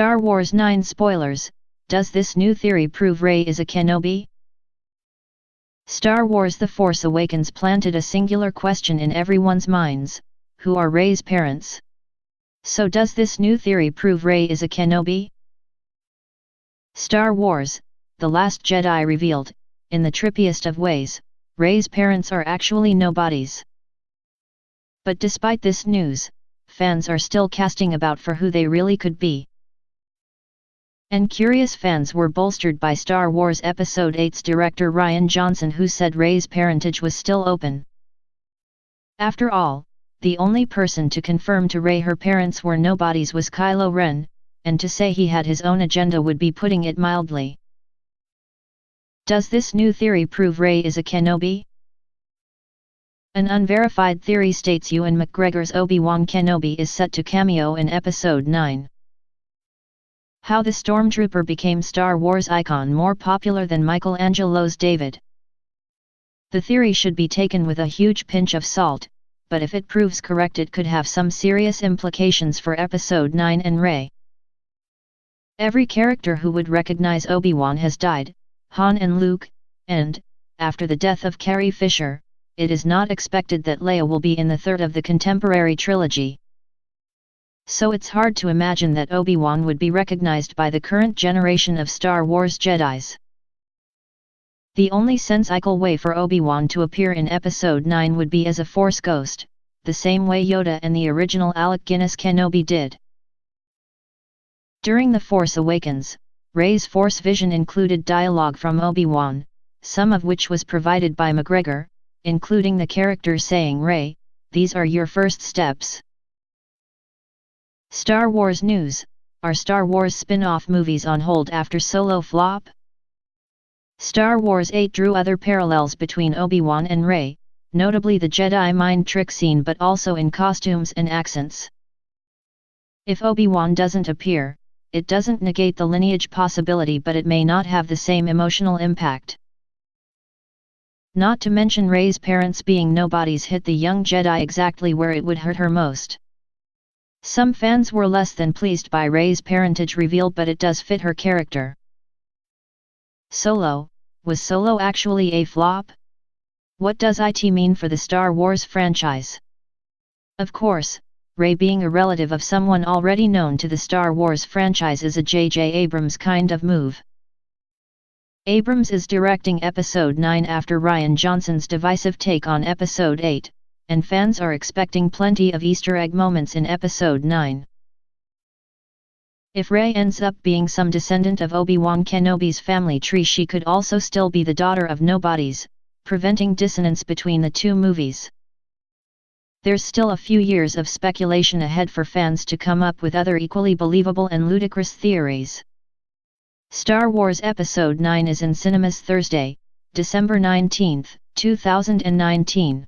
Star Wars IX spoilers, does this new theory prove Rey is a Kenobi? Star Wars The Force Awakens planted a singular question in everyone's minds: who are Rey's parents? So does this new theory prove Rey is a Kenobi? Star Wars, The Last Jedi revealed, in the trippiest of ways, Rey's parents are actually nobodies. But despite this news, fans are still casting about for who they really could be. And curious fans were bolstered by Star Wars Episode VIII's director Rian Johnson, who said Rey's parentage was still open. After all, the only person to confirm to Rey her parents were nobodies was Kylo Ren, and to say he had his own agenda would be putting it mildly. Does this new theory prove Rey is a Kenobi? An unverified theory states Ewan McGregor's Obi-Wan Kenobi is set to cameo in Episode IX. How the Stormtrooper became Star Wars icon more popular than Michelangelo's David. The theory should be taken with a huge pinch of salt, but if it proves correct it could have some serious implications for Episode IX and Rey. Every character who would recognize Obi-Wan has died, Han and Luke, and, after the death of Carrie Fisher, it is not expected that Leia will be in the third of the contemporary trilogy. So it's hard to imagine that Obi-Wan would be recognized by the current generation of Star Wars Jedis. The only sensical way for Obi-Wan to appear in Episode IX would be as a Force ghost, the same way Yoda and the original Alec Guinness Kenobi did. During The Force Awakens, Rey's Force vision included dialogue from Obi-Wan, some of which was provided by McGregor, including the character saying, "Rey, these are your first steps." Star Wars news: are Star Wars spin-off movies on hold after Solo flop? Star Wars VIII drew other parallels between Obi-Wan and Rey, notably the Jedi mind trick scene, but also in costumes and accents. If Obi-Wan doesn't appear, it doesn't negate the lineage possibility, but it may not have the same emotional impact. Not to mention Rey's parents being nobodies hit the young Jedi exactly where it would hurt her most. Some fans were less than pleased by Rey's parentage reveal, but it does fit her character. Solo: was Solo actually a flop? What does it mean for the Star Wars franchise? Of course, Rey being a relative of someone already known to the Star Wars franchise is a J.J. Abrams kind of move. Abrams is directing Episode IX after Rian Johnson's divisive take on Episode VIII, and fans are expecting plenty of Easter egg moments in Episode IX. If Rey ends up being some descendant of Obi-Wan Kenobi's family tree, she could also still be the daughter of nobodies, preventing dissonance between the two movies. There's still a few years of speculation ahead for fans to come up with other equally believable and ludicrous theories. Star Wars Episode IX is in cinemas Thursday, December 19, 2019.